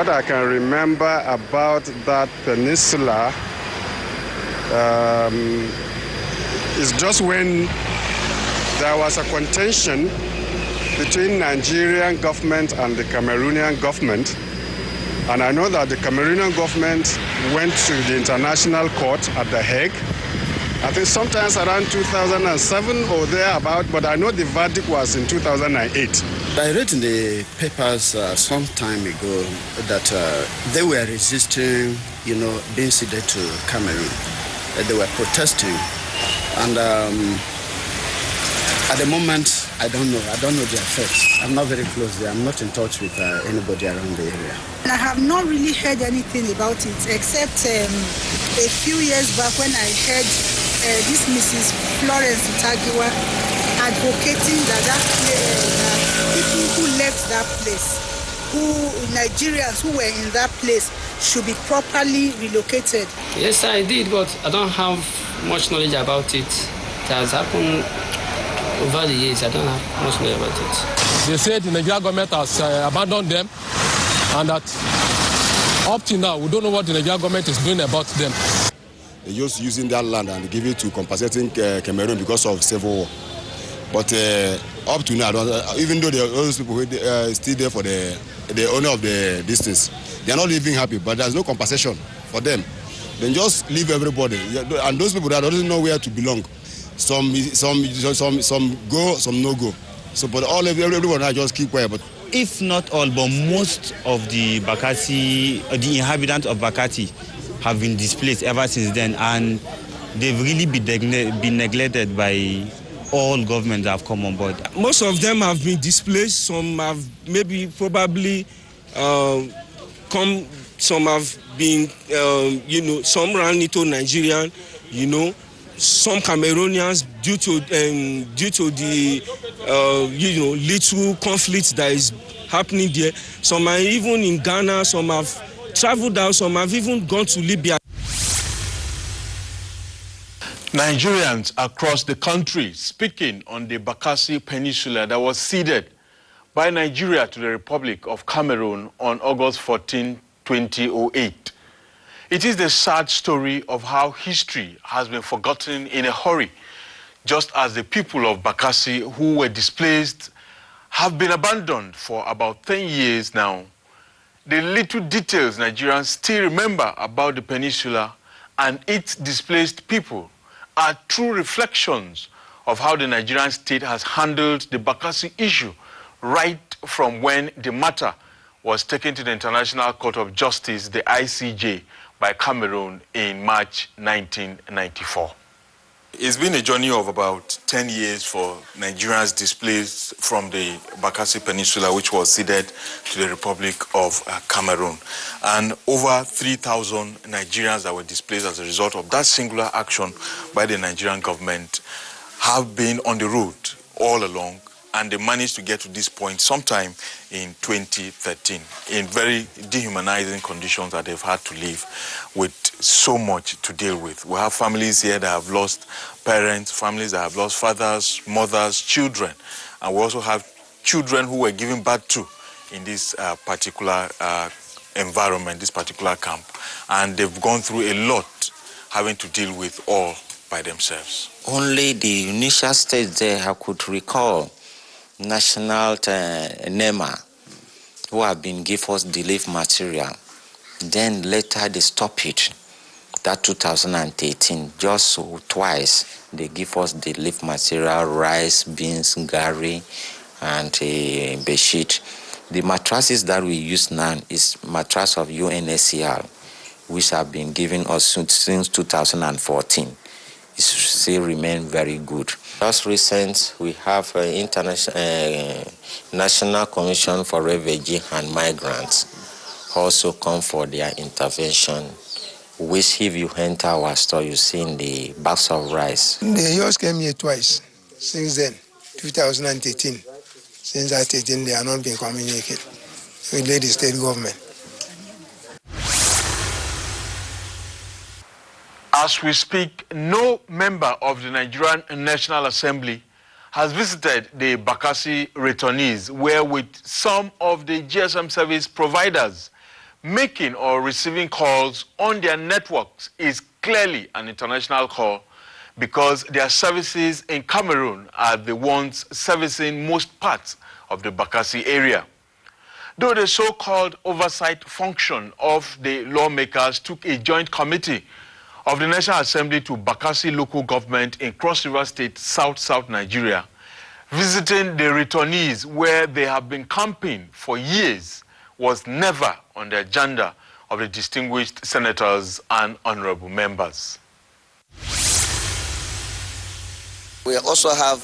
what I can remember about that peninsula is just when there was a contention between Nigerian government and the Cameroonian government. And I know that the Cameroonian government went to the International Court at The Hague, I think sometimes around 2007 or thereabout, but I know the verdict was in 2008. I read in the papers some time ago that they were resisting, being ceded to Cameroon. They were protesting. And at the moment, I don't know their effects. I'm not very close there. I'm not in touch with anybody around the area. I have not really heard anything about it, except a few years back when I heard this Mrs. Florence Itagiwa advocating that people who left that place, Nigerians who were in that place, should be properly relocated. Yes, I did, but I don't have much knowledge about it. It has happened over the years. I don't have much knowledge about it. They said the Nigerian government has abandoned them, and that up to now, we don't know what the Nigerian government is doing about them. They're just using that land and give it to compensating Cameroon because of civil war. But up to now, even though those people still there for the owner of the distance, they are not living happy, but there's no compensation for them. Then just leave everybody. And those people that don't know where to belong, some go, some no go. So, but everyone now just keep quiet. But if not all, but most of the Bakassi, the inhabitants of Bakassi, have been displaced ever since then, and they've really been neglected by all governments that have come on board. Most of them have been displaced. Some have probably come. Some have been, some ran into Nigerian, some Cameroonians due to the little conflict that is happening there. Some are even in Ghana. Some have traveled out. Some have even gone to Libya. Nigerians across the country speaking on the Bakassi Peninsula that was ceded by Nigeria to the Republic of Cameroon on August 14, 2008. It is the sad story of how history has been forgotten in a hurry, just as the people of Bakassi who were displaced have been abandoned for about 10 years now. The little details Nigerians still remember about the peninsula and its displaced people are true reflections of how the Nigerian state has handled the Bakassi issue right from when the matter was taken to the International Court of Justice, the ICJ, by Cameroon in March 1994. It's been a journey of about 10 years for Nigerians displaced from the Bakassi Peninsula, which was ceded to the Republic of Cameroon. And over 3,000 Nigerians that were displaced as a result of that singular action by the Nigerian government have been on the road all along, and they managed to get to this point sometime in 2013 in very dehumanizing conditions that they've had to live with so much to deal with. We have families here that have lost parents, families that have lost fathers, mothers, children, and we also have children who were given birth to in this particular environment, this particular camp, and they've gone through a lot having to deal with all by themselves. Only the initial stage there I could recall national NEMA, who have been give us the relief material. Then later they stop it. That 2013, just so twice, they give us the relief material, rice, beans, gari, and bedsheet. The mattresses that we use now is mattress of UNHCR, which have been given us since 2014. It still remain very good. Just recent, we have National Commission for Refugee and Migrants also come for their intervention, which if you enter our store, you see in the bags of rice. They just came here twice since then, 2018. Since that 18, they are not being communicated with the state government. As we speak, no member of the Nigerian National Assembly has visited the Bakassi returnees, where with some of the GSM service providers, making or receiving calls on their networks is clearly an international call because their services in Cameroon are the ones servicing most parts of the Bakassi area. Though the so-called oversight function of the lawmakers took a joint committee of the National Assembly to Bakassi local government in Cross River State, South Nigeria, visiting the returnees where they have been camping for years was never on the agenda of the distinguished senators and honorable members. We also have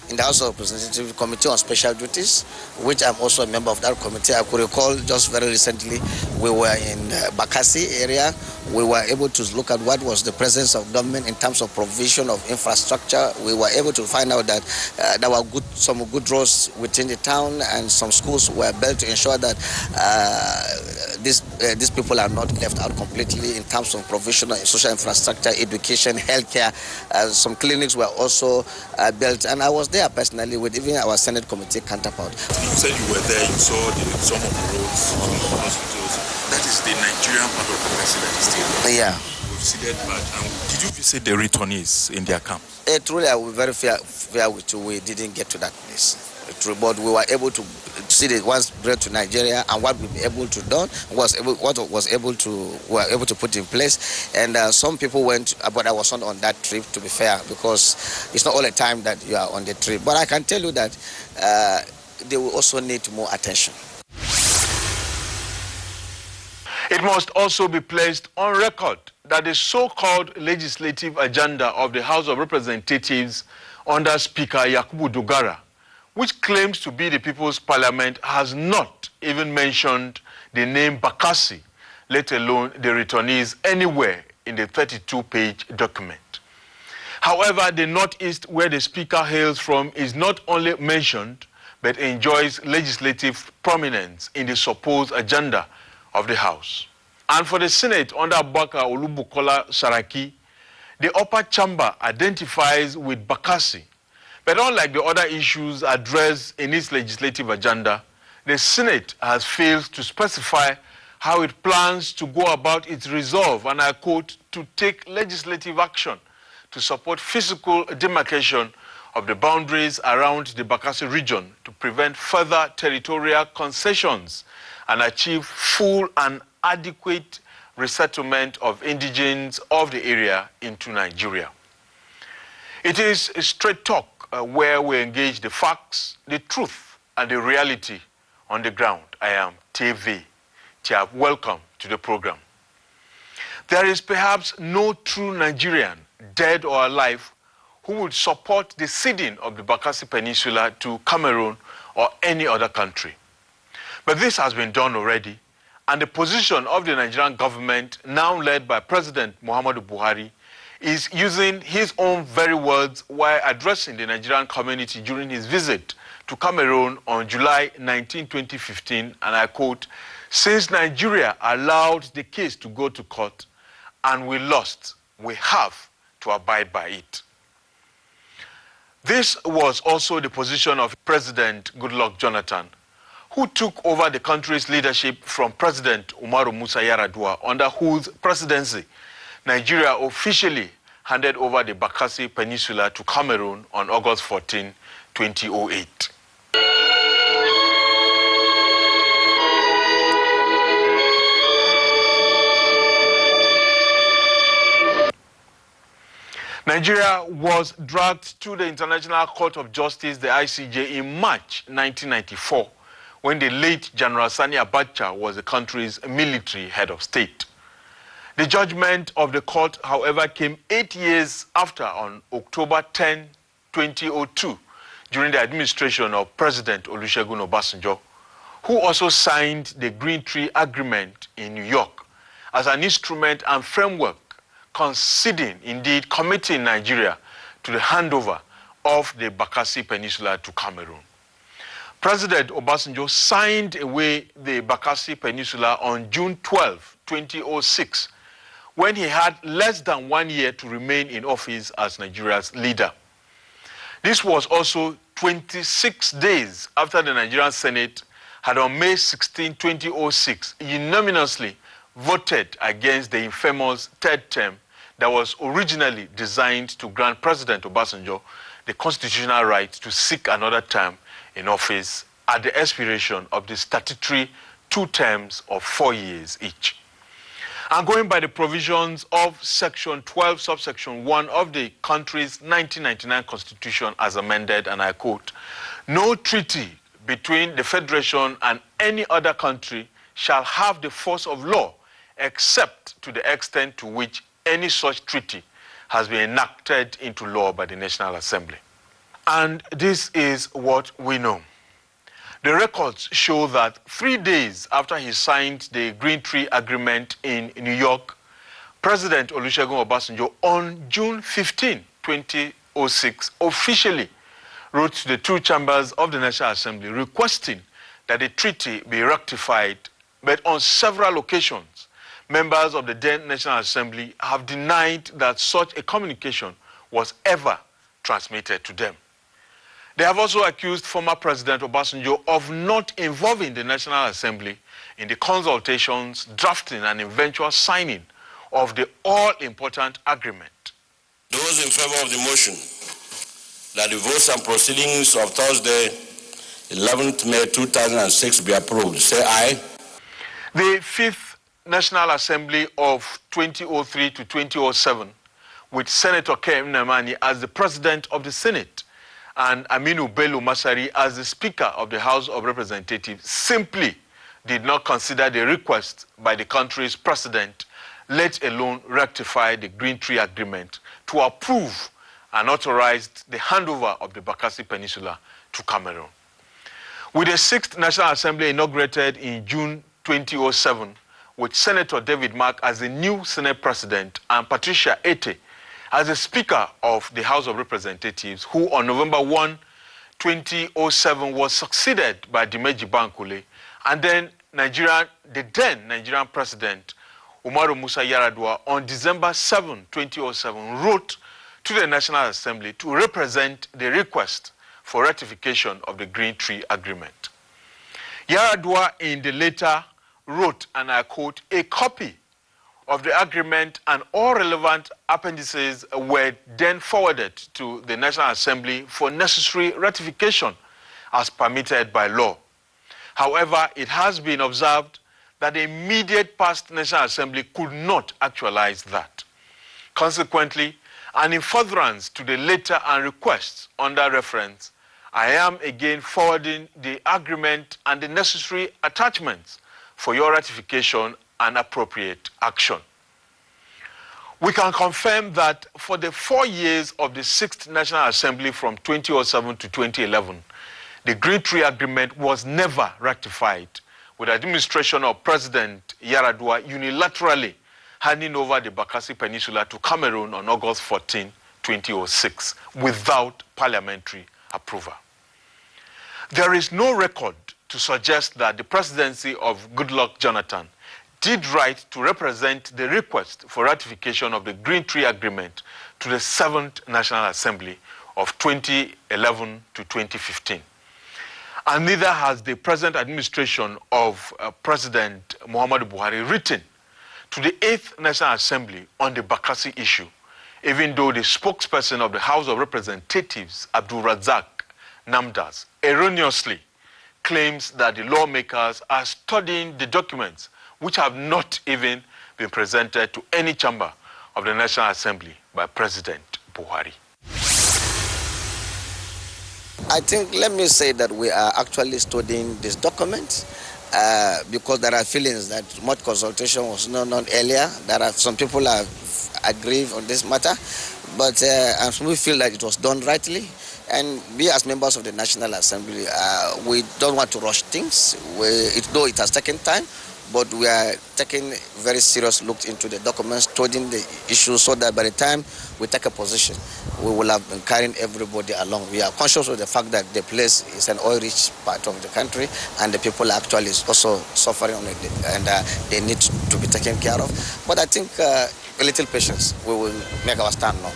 in the House of Representatives Committee on Special Duties, which I'm also a member of that committee. I could recall just very recently we were in Bakassi area. We were able to look at what was the presence of government in terms of provision of infrastructure. We were able to find out that there were some good roads within the town, and some schools were built to ensure that these people are not left out completely in terms of provision of social infrastructure, education, healthcare. Some clinics were also built, and I was there personally with even our Senate committee counterpart. You said you were there, you saw some of the roads, some of the hospitals. That is the Nigerian part of Bakassi that is still there. Yeah. We've seen that part. Did you visit the returnees in their camps? Truly, I will be very fair with you. We didn't get to that place. But we were able to see the ones brought to Nigeria, and what we were able to do were able to put in place. And some people went, but I wasn't on that trip, to be fair, because it's not all the time that you are on the trip. But I can tell you that they will also need more attention. It must also be placed on record that the so-called legislative agenda of the House of Representatives under Speaker Yakubu Dogara, which claims to be the People's Parliament, has not even mentioned the name Bakassi, let alone the returnees, anywhere in the 32-page document. However, the Northeast, where the Speaker hails from, is not only mentioned, but enjoys legislative prominence in the supposed agenda of the House. And for the Senate under BUKOLA SARAKI, the upper chamber identifies with Bakassi. But unlike the other issues addressed in its legislative agenda, the Senate has failed to specify how it plans to go about its resolve, and I quote, to take legislative action to support physical demarcation of the boundaries around the Bakassi region to prevent further territorial concessions and achieve full and adequate resettlement of indigenes of the area into Nigeria. It is a straight talk where we engage the facts, the truth, and the reality on the ground. I am TV. Tiab, welcome to the program. There is perhaps no true Nigerian, dead or alive, who would support the ceding of the Bakassi Peninsula to Cameroon or any other country. But this has been done already, and the position of the Nigerian government, now led by President Muhammadu Buhari, is using his own very words while addressing the Nigerian community during his visit to Cameroon on July 19, 2015, and I quote, "Since Nigeria allowed the case to go to court and we lost, we have to abide by it." This was also the position of President Goodluck Jonathan, who took over the country's leadership from President Umaru Musa Yar'Adua, under whose presidency Nigeria officially handed over the Bakassi Peninsula to Cameroon on August 14, 2008. Nigeria was dragged to the International Court of Justice, the ICJ, in March 1994, when the late General Sani Abacha was the country's military head of state. The judgment of the court, however, came 8 years after, on October 10, 2002, during the administration of President Olusegun Obasanjo, who also signed the Green Tree Agreement in New York as an instrument and framework conceding, indeed committing Nigeria to the handover of the Bakassi Peninsula to Cameroon. President Obasanjo signed away the Bakassi Peninsula on June 12, 2006, when he had less than 1 year to remain in office as Nigeria's leader. This was also 26 days after the Nigerian Senate had on May 16, 2006, unanimously voted against the infamous third term that was originally designed to grant President Obasanjo the constitutional right to seek another term in office at the expiration of the statutory 2 terms of 4 years each. And going by the provisions of Section 12, subsection 1 of the country's 1999 Constitution as amended, and I quote, "No treaty between the Federation and any other country shall have the force of law except to the extent to which any such treaty has been enacted into law by the National Assembly." And this is what we know. The records show that 3 days after he signed the Green Tree Agreement in New York, President Olusegun Obasanjo on June 15, 2006, officially wrote to the 2 chambers of the National Assembly requesting that the treaty be ratified, but on several occasions, members of the then National Assembly have denied that such a communication was ever transmitted to them. They have also accused former President Obasanjo of not involving the National Assembly in the consultations, drafting, and eventual signing of the all-important agreement. Those in favor of the motion that the votes and proceedings of Thursday, 11th May 2006 be approved, say aye. The 5th National Assembly of 2003 to 2007, with Senator NNAMANI as the President of the Senate and Aminu Bello Masari as the Speaker of the House of Representatives, simply did not consider the request by the country's President, let alone rectify the Green Tree Agreement, to approve and authorized the handover of the Bakassi Peninsula to Cameroon. With the 6th National Assembly inaugurated in June 2007, with Senator David Mark as the new Senate President and Patricia Ete as the Speaker of the House of Representatives, who on November 1, 2007 was succeeded by Dimeji Bankole, and then the then Nigerian President Umaru Musa Yar'Adua on December 7, 2007 wrote to the National Assembly to represent the request for ratification of the Green Tree Agreement. Yar'Adua in the letter wrote, and I quote, "A copy of the agreement and all relevant appendices were then forwarded to the National Assembly for necessary ratification as permitted by law. However, it has been observed that the immediate past National Assembly could not actualize that. Consequently, and in furtherance to the letter and requests under reference, I am again forwarding the agreement and the necessary attachments for your ratification and appropriate action." We can confirm that for the 4 years of the 6th National Assembly from 2007 to 2011, the Green Tree Agreement was never ratified, with the administration of President Yar'Adua unilaterally handing over the Bakassi Peninsula to Cameroon on August 14, 2006, without parliamentary approval. There is no record to suggest that the presidency of Goodluck Jonathan did write to represent the request for ratification of the Green Tree Agreement to the 7th National Assembly of 2011 to 2015. And neither has the present administration of President Muhammadu Buhari written to the 8th National Assembly on the Bakassi issue, even though the spokesperson of the House of Representatives, Abdul Razak Namdas, erroneously claims that the lawmakers are studying the documents which have not even been presented to any chamber of the National Assembly by President Buhari. I think, let me say that we are actually studying this document because there are feelings that much consultation was not done earlier. There are some people have agreed on this matter, but we feel that it was done rightly. And we as members of the National Assembly, we don't want to rush things. Though it has taken time, but we are taking very serious look into the documents, studying the issues, so that by the time we take a position, we will have been carrying everybody along. We are conscious of the fact that the place is an oil-rich part of the country, and the people actually also suffering on it, and they need to be taken care of. But I think a little patience, we will make our stand now.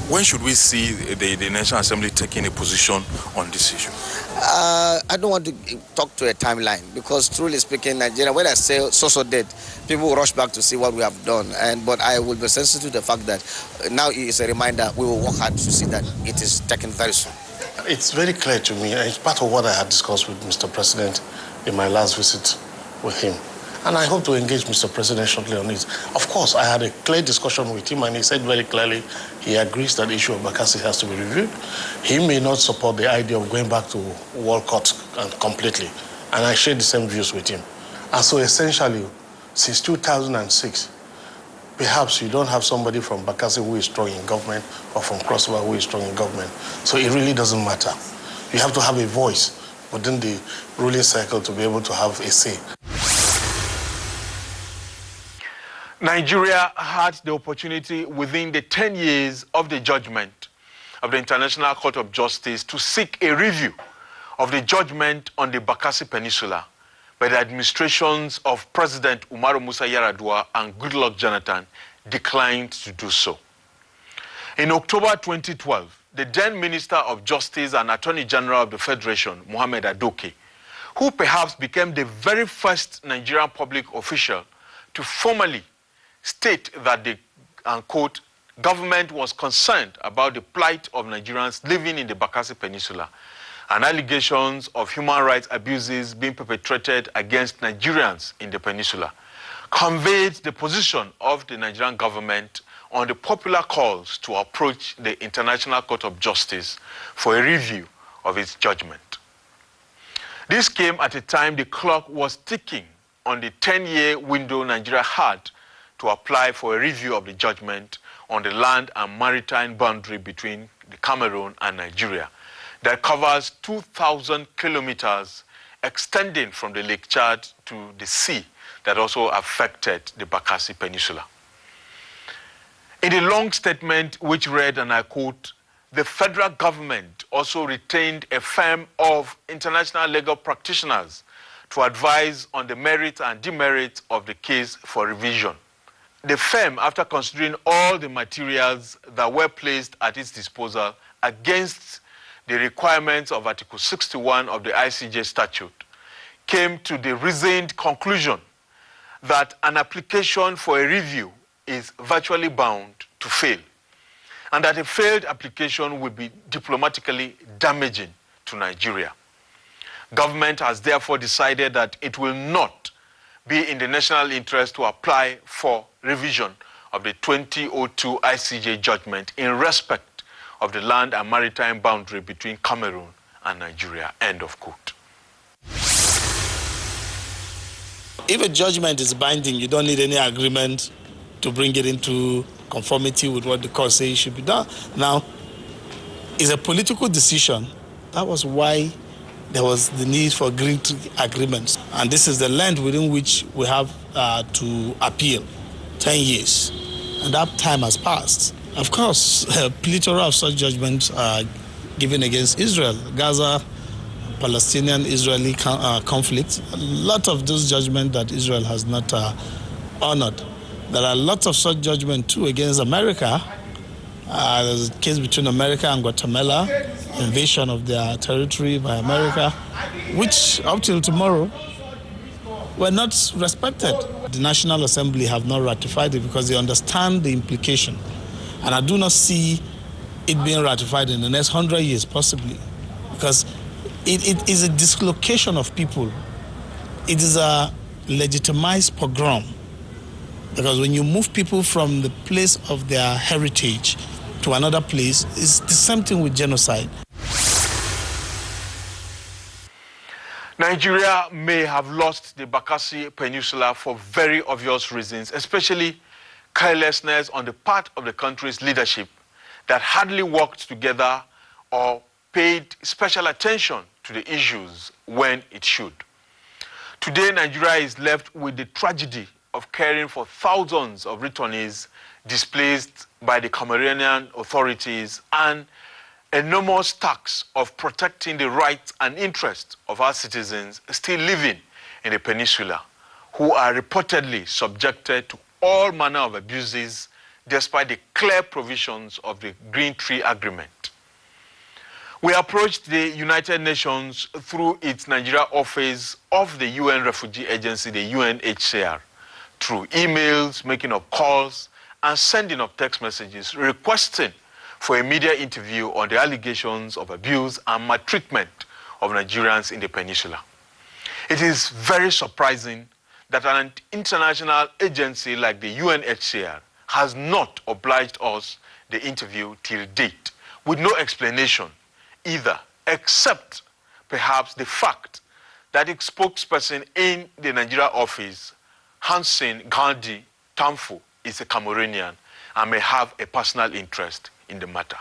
When should we see the National Assembly taking a position on this issue? I don't want to talk to a timeline because, truly speaking, Nigeria, when I say so dead, people will rush back to see what we have done. But I will be sensitive to the fact that now it is a reminder we will work hard to see that it is taken very soon. It's very clear to me, and it's part of what I had discussed with Mr. President in my last visit with him. And I hope to engage Mr. President shortly on it. Of course, I had a clear discussion with him, and he said very clearly he agrees that the issue of Bakassi has to be reviewed. He may not support the idea of going back to World Court completely, and I share the same views with him. And so essentially, since 2006, perhaps you don't have somebody from Bakassi who is strong in government or from Crossover who is strong in government. So it really doesn't matter. You have to have a voice within the ruling cycle to be able to have a say. Nigeria had the opportunity within the 10 years of the judgment of the International Court of Justice to seek a review of the judgment on the Bakassi Peninsula by the administrations of President Umaru Musa Yar'Adua and Goodluck Jonathan declined to do so. In October 2012, the then Minister of Justice and Attorney General of the Federation, Mohammed Adoke, who perhaps became the very first Nigerian public official to formally state that the, quote, government was concerned about the plight of Nigerians living in the Bakassi Peninsula and allegations of human rights abuses being perpetrated against Nigerians in the peninsula, conveyed the position of the Nigerian government on the popular calls to approach the International Court of Justice for a review of its judgment. This came at a time the clock was ticking on the 10-year window Nigeria had to apply for a review of the judgment on the land and maritime boundary between the Cameroon and Nigeria that covers 2,000 kilometers extending from the Lake Chad to the sea that also affected the Bakassi Peninsula. In a long statement which read, and I quote, "The federal government also retained a firm of international legal practitioners to advise on the merits and demerits of the case for revision. The firm, after considering all the materials that were placed at its disposal against the requirements of Article 61 of the ICJ statute, came to the reasoned conclusion that an application for a review is virtually bound to fail, and that a failed application will be diplomatically damaging to Nigeria. Government has therefore decided that it will not be in the national interest to apply for revision of the 2002 ICJ judgment in respect of the land and maritime boundary between Cameroon and Nigeria." End of quote. If a judgment is binding, you don't need any agreement to bring it into conformity with what the court says should be done. Now, it's a political decision. That was why there was the need for agreements. And this is the length within which we have to appeal, 10 years. And that time has passed. Of course, a plethora of such judgments are given against Israel, Gaza, Palestinian-Israeli conflict. A lot of those judgments that Israel has not honored. There are lots of such judgments too against America. There's a case between America and Guatemala, invasion of their territory by America, which up till tomorrow were not respected. The National Assembly have not ratified it because they understand the implication. And I do not see it being ratified in the next 100 years, possibly, because it is a dislocation of people. It is a legitimized pogrom, because when you move people from the place of their heritage to another place, it's the same thing with genocide. Nigeria may have lost the Bakassi Peninsula for very obvious reasons, especially carelessness on the part of the country's leadership that hardly worked together or paid special attention to the issues when it should. Today, Nigeria is left with the tragedy of caring for thousands of returnees displaced by the Cameroonian authorities and enormous task of protecting the rights and interests of our citizens still living in the peninsula, who are reportedly subjected to all manner of abuses, despite the clear provisions of the Green Tree Agreement. We approached the United Nations through its Nigeria office of the UN Refugee Agency, the UNHCR, through emails, making of calls, and sending of text messages requesting for a media interview on the allegations of abuse and maltreatment of Nigerians in the peninsula. It is very surprising that an international agency like the UNHCR has not obliged us the interview till date, with no explanation either, except perhaps the fact that its spokesperson in the Nigeria office, Hansen Gandhi Tamfu, is a Cameroonian and may have a personal interest in the matter.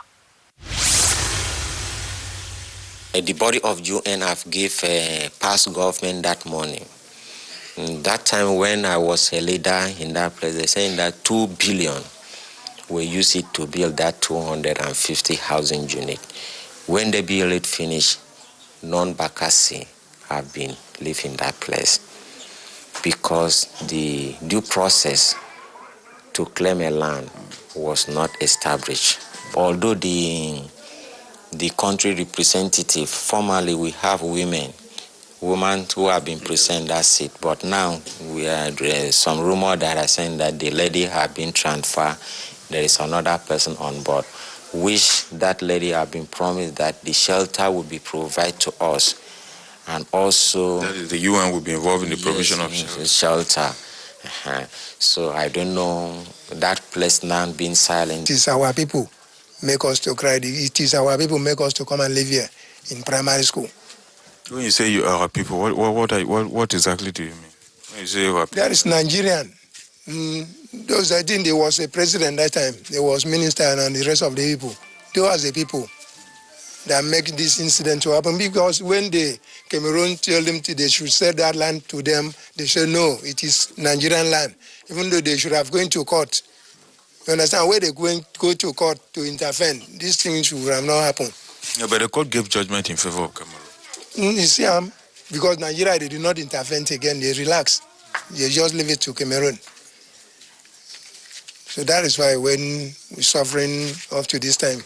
The body of UN have given past government that money. That time when I was a leader in that place, they saying that 2 billion we use it to build that 250 housing unit. When they build it finished, non-Bakassi have been living in that place because the due process to claim a land was not established. Although the country representative, formerly we have women who have been present that seat, but now we had some rumor that are saying that the lady have been transferred. There is another person on board, which that lady have been promised that the shelter will be provided to us, and also that is the UN will be involved in the provision of shelter. So I don't know, that place now being silent. It is our people make us to cry. It is our people make us to come and live here in primary school. When you say you are our people, what exactly do you mean? When you say you are people? There is Nigerian. Those, I think there was a president that time. There was minister and the rest of the people. They was the people that make this incident to happen, because when the Cameroon tell them they should sell that land to them, they say no, it is Nigerian land, even though they should have gone to court. You understand? Where they go to court to intervene, these things should have not happened. Yeah, but the court gave judgment in favor of Cameroon. You see, because Nigeria, they did not intervene again, they relaxed. They just leave it to Cameroon. So that is why when we're suffering up to this time.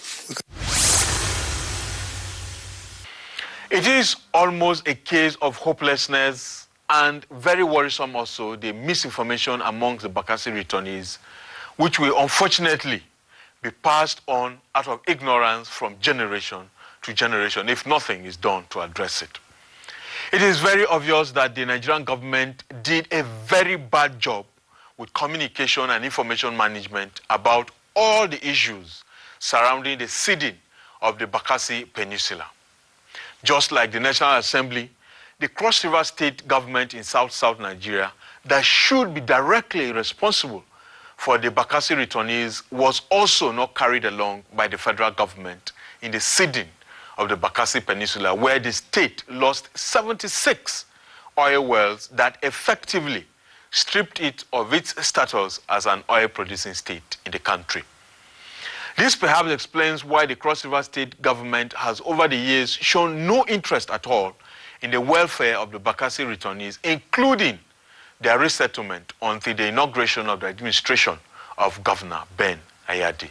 It is almost a case of hopelessness and very worrisome also the misinformation amongst the Bakassi returnees, which will unfortunately be passed on out of ignorance from generation to generation if nothing is done to address it. It is very obvious that the Nigerian government did a very bad job with communication and information management about all the issues surrounding the ceding of the Bakassi Peninsula. Just like the National Assembly, the Cross River State government in South Nigeria that should be directly responsible for the Bakassi returnees was also not carried along by the federal government in the ceding of the Bakassi Peninsula, where the state lost 76 oil wells that effectively stripped it of its status as an oil-producing state in the country. This perhaps explains why the Cross River State government has over the years shown no interest at all in the welfare of the Bakassi returnees, including their resettlement until the inauguration of the administration of Governor Ben Ayadi.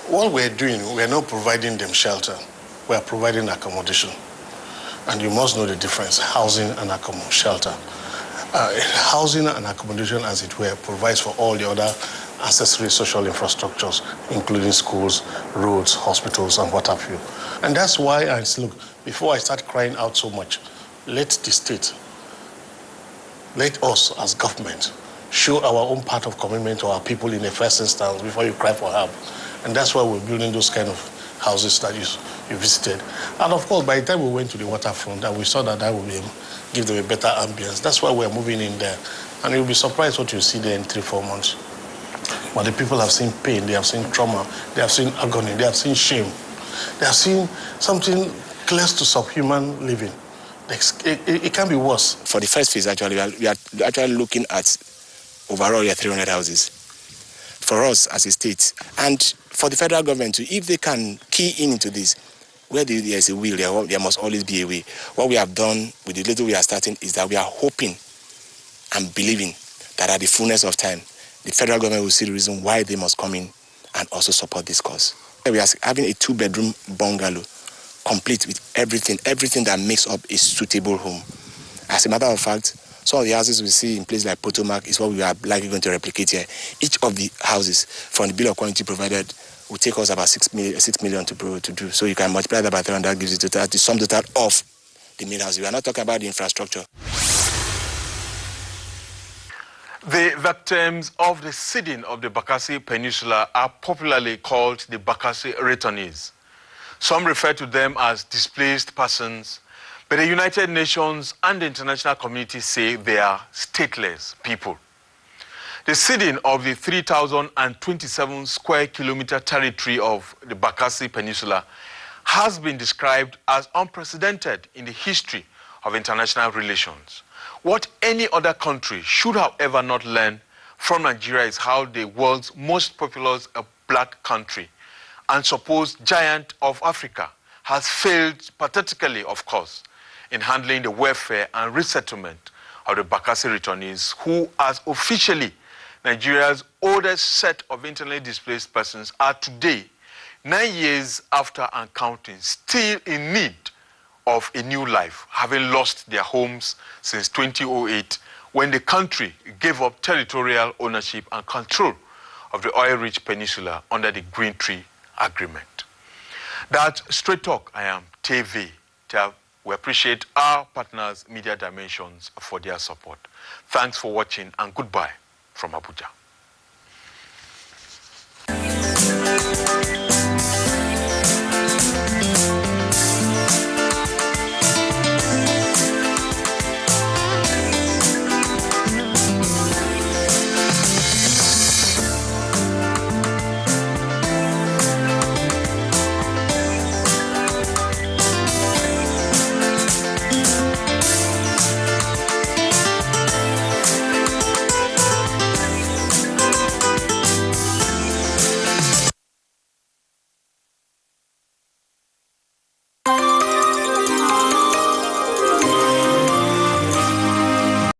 What we're doing, we're not providing them shelter, we're providing accommodation. And you must know the difference, housing and shelter. Housing and accommodation, as it were, provides for all the other accessory social infrastructures, including schools, roads, hospitals, and what have you. And that's why I say, look, before I start crying out so much, let the state, let us as government, show our own part of commitment to our people in the first instance before you cry for help. And that's why we're building those kind of houses that you visited. And of course, by the time we went to the waterfront, and we saw that that would give them a better ambience. That's why we're moving in there. And you'll be surprised what you see there in 3-4 months. But the people have seen pain, they have seen trauma, they have seen agony, they have seen shame. They have seen something close to subhuman living. It can be worse. For the first phase, actually, we are actually looking at overall 300 houses for us as a state. And for the federal government, if they can key into this, where there is a will, there must always be a way. What we have done with the little we are starting is that we are hoping and believing that at the fullness of time, the federal government will see the reason why they must come in and also support this cause. We are having a 2-bedroom bungalow, complete with everything that makes up a suitable home. As a matter of fact, some of the houses we see in places like Potomac is what we are likely going to replicate here. Each of the houses, from the bill of quantity provided, will take us about 6 million to do. So you can multiply that by 300, that gives you the sum total of the main house. We are not talking about the infrastructure. The victims of the ceding of the Bakassi Peninsula are popularly called the Bakassi returnees. Some refer to them as displaced persons, but the United Nations and the international community say they are stateless people. The ceding of the 3,027 square kilometer territory of the Bakassi Peninsula has been described as unprecedented in the history of international relations. What any other country should, however, not learn from Nigeria is how the world's most populous black country and supposed giant of Africa has failed pathetically, of course, in handling the welfare and resettlement of the Bakassi returnees, who, as officially Nigeria's oldest set of internally displaced persons, are today, 9 years after and counting, still in need of a new life, having lost their homes since 2008, when the country gave up territorial ownership and control of the oil-rich peninsula under the Green Tree Agreement. That's Straight Talk. I am TV. We appreciate our partners, Media Dimensions, for their support. Thanks for watching, and goodbye from Abuja.